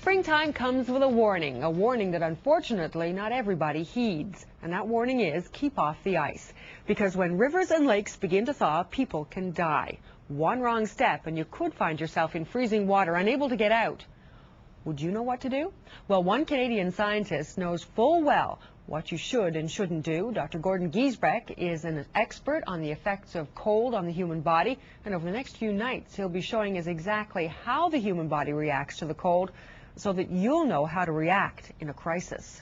Springtime comes with a warning that unfortunately not everybody heeds. And that warning is keep off the ice. Because when rivers and lakes begin to thaw, people can die. One wrong step and you could find yourself in freezing water, unable to get out. Would you know what to do? Well, one Canadian scientist knows full well what you should and shouldn't do. Dr. Gordon Giesbrecht is an expert on the effects of cold on the human body, and over the next few nights he'll be showing us exactly how the human body reacts to the cold so that you'll know how to react in a crisis.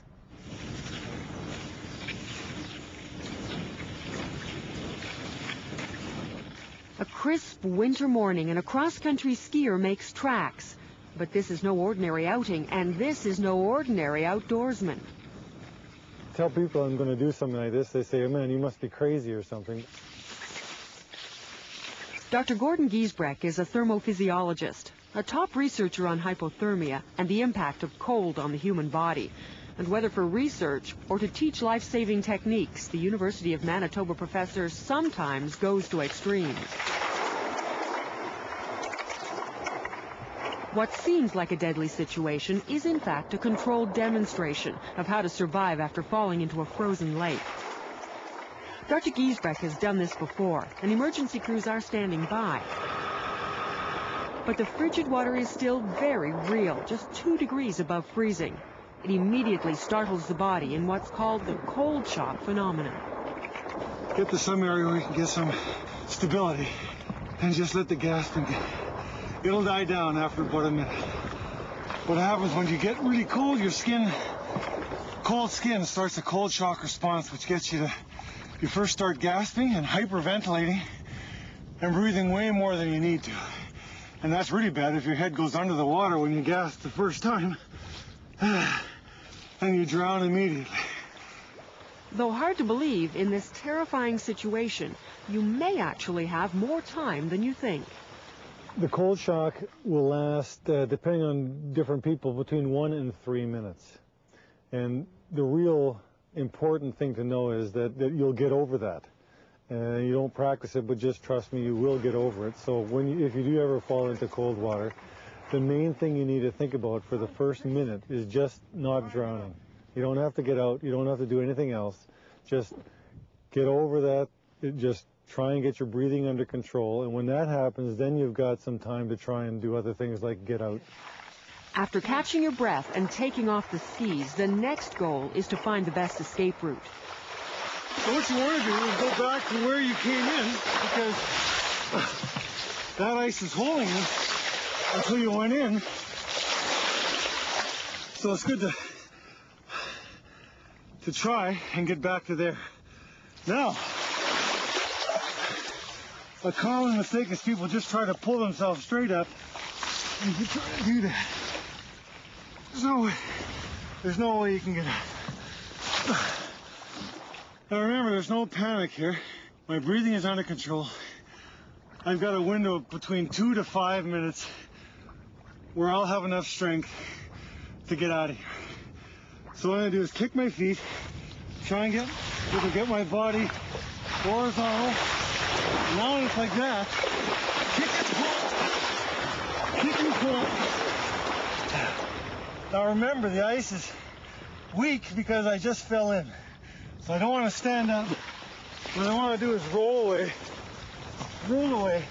A crisp winter morning and a cross-country skier makes tracks. But this is no ordinary outing, and this is no ordinary outdoorsman. Tell people I'm going to do something like this, they say, oh man, you must be crazy or something. Dr. Gordon Giesbrecht is a thermophysiologist, a top researcher on hypothermia and the impact of cold on the human body. And whether for research or to teach life-saving techniques, the University of Manitoba professor sometimes goes to extremes. What seems like a deadly situation is in fact a controlled demonstration of how to survive after falling into a frozen lake. Dr. Giesbrecht has done this before, and emergency crews are standing by. But the frigid water is still very real, just 2 degrees above freezing. It immediately startles the body in what's called the cold shock phenomenon. Get to some area where you can get some stability and just let the gasping. It'll die down after about a minute. What happens when you get really cold, your skin, cold skin starts a cold shock response, which gets you to, you first start gasping and hyperventilating and breathing way more than you need to. And that's really bad if your head goes under the water when you gasp the first time, and you drown immediately. Though hard to believe, in this terrifying situation, you may actually have more time than you think. The cold shock will last, depending on different people, between 1 and 3 minutes. And the real important thing to know is that you'll get over that. You don't practice it, but just trust me, you will get over it. So if you do ever fall into cold water, the main thing you need to think about for the first minute is just not drowning. You don't have to get out. You don't have to do anything else. Just get over that. Just try and get your breathing under control, and when that happens, then you've got some time to try and do other things like get out. After catching your breath and taking off the skis, the next goal is to find the best escape route. So what you want to do is go back to where you came in, because that ice is holding you until you went in. So it's good to try and get back to there. Now, a common mistake is people just try to pull themselves straight up, and you try to do that. There's no way you can get up. Now remember, there's no panic here. My breathing is under control. I've got a window between 2 to 5 minutes where I'll have enough strength to get out of here. So what I'm gonna do is kick my feet, try and get my body horizontal. Now it's like that. Kick and pull. Now remember, the ice is weak because I just fell in. So I don't want to stand up. What I want to do is roll away. Roll away.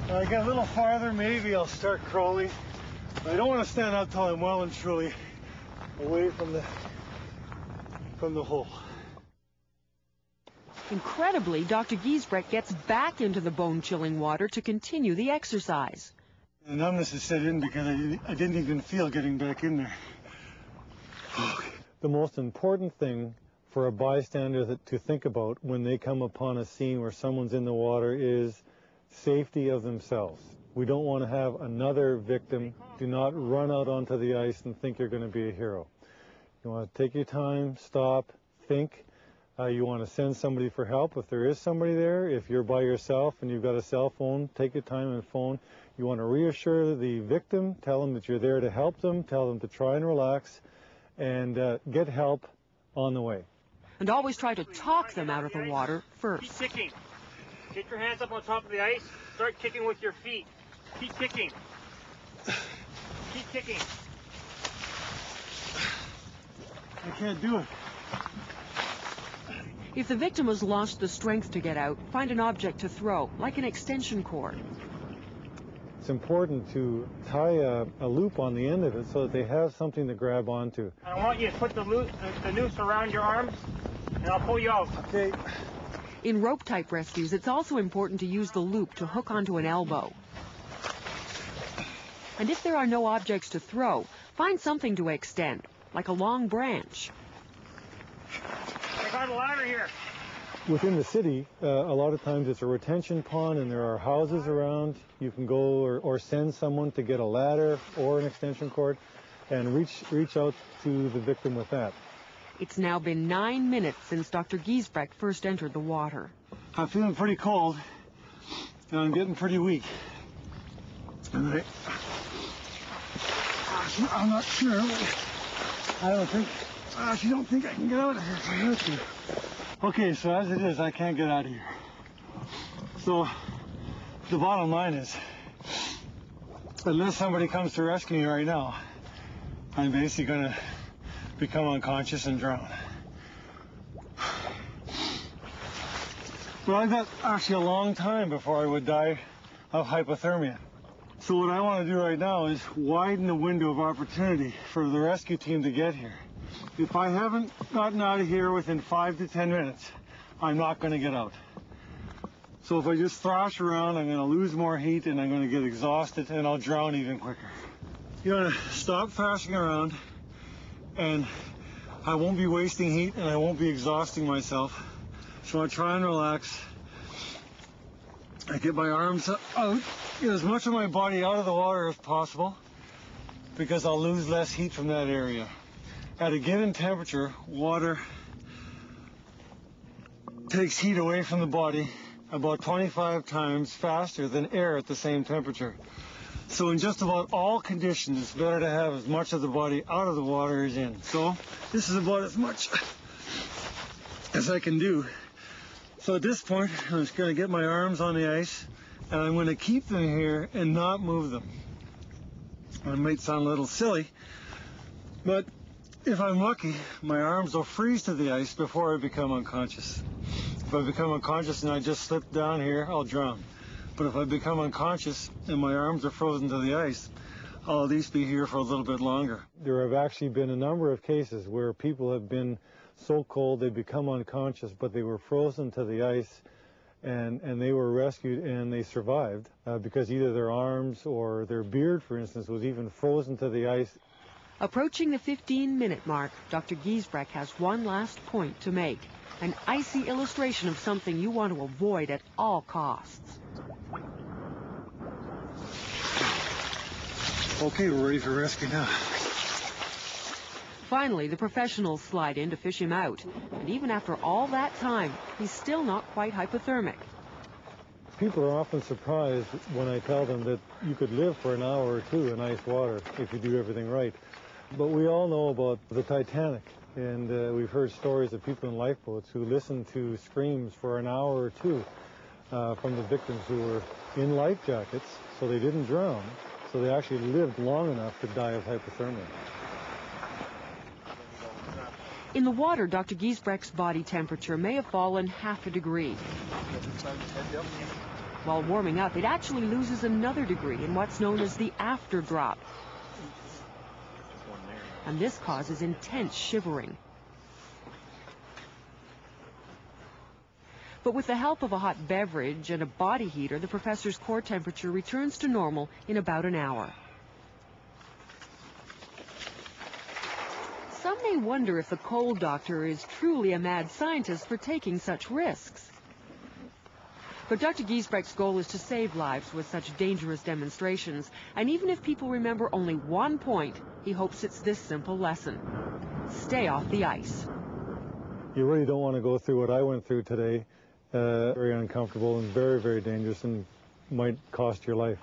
When I get a little farther, maybe I'll start crawling. But I don't want to stand up till I'm well and truly away from the hole. Incredibly, Dr. Giesbrecht gets back into the bone-chilling water to continue the exercise. The numbness has set in because I didn't even feel getting back in there. The most important thing for a bystander to think about when they come upon a scene where someone's in the water is safety of themselves. We don't want to have another victim. Do not run out onto the ice and think you're going to be a hero. You want to take your time, stop, think. You want to send somebody for help if there is somebody there. If you're by yourself and you've got a cell phone, take your time and phone. You want to reassure the victim, tell them that you're there to help them, tell them to try and relax, and get help on the way. And always try to talk them out of the water first. Keep kicking. Get your hands up on top of the ice. Start kicking with your feet. Keep kicking. Keep kicking. can't do it. If the victim has lost the strength to get out, find an object to throw, like an extension cord. It's important to tie a loop on the end of it so that they have something to grab onto. I want you to put the noose around your arms, and I'll pull you out. Okay. In rope-type rescues, it's also important to use the loop to hook onto an elbow. And if there are no objects to throw, find something to extend, like a long branch. I got a ladder here. Within the city, a lot of times it's a retention pond and there are houses around. You can go or send someone to get a ladder or an extension cord and reach out to the victim with that. It's now been 9 minutes since Dr. Giesbrecht first entered the water. I'm feeling pretty cold and I'm getting pretty weak. And I'm not sure. I actually don't think I can get out of here if I have to. Okay, so as it is, I can't get out of here. So the bottom line is, unless somebody comes to rescue me right now, I'm basically going to become unconscious and drown. But I've got actually a long time before I would die of hypothermia. So what I want to do right now is widen the window of opportunity for the rescue team to get here. If I haven't gotten out of here within 5 to 10 minutes, I'm not going to get out. So if I just thrash around, I'm going to lose more heat and I'm going to get exhausted and I'll drown even quicker. You're going to stop thrashing around and I won't be wasting heat and I won't be exhausting myself. So I try and relax. I get my arms out, get as much of my body out of the water as possible because I'll lose less heat from that area. At a given temperature, water takes heat away from the body about 25 times faster than air at the same temperature. So in just about all conditions, it's better to have as much of the body out of the water as in. So this is about as much as I can do. So at this point, I'm just going to get my arms on the ice and I'm going to keep them here and not move them. It might sound a little silly, but if I'm lucky, my arms will freeze to the ice before I become unconscious. If I become unconscious and I just slip down here, I'll drown. But if I become unconscious and my arms are frozen to the ice, I'll at least be here for a little bit longer. There have actually been a number of cases where people have been so cold they become unconscious, but they were frozen to the ice and they were rescued and they survived because either their arms or their beard, for instance, was even frozen to the ice. Approaching the 15-minute mark, Dr. Giesbrecht has one last point to make, an icy illustration of something you want to avoid at all costs. Okay, we're ready for rescue now. Finally, the professionals slide in to fish him out, and even after all that time, he's still not quite hypothermic. People are often surprised when I tell them that you could live for an hour or two in ice water if you do everything right. But we all know about the Titanic, and we've heard stories of people in lifeboats who listened to screams for an hour or two from the victims who were in life jackets, so they didn't drown, so they actually lived long enough to die of hypothermia. In the water, Dr. Giesbrecht's body temperature may have fallen half a degree. While warming up, it actually loses another degree in what's known as the after drop. And this causes intense shivering. But with the help of a hot beverage and a body heater, the professor's core temperature returns to normal in about an hour. Some may wonder if the cold doctor is truly a mad scientist for taking such risks. But Dr. Giesbrecht's goal is to save lives with such dangerous demonstrations. And even if people remember only one point, he hopes it's this simple lesson: stay off the ice. You really don't want to go through what I went through today. Very uncomfortable and very, very dangerous and might cost your life.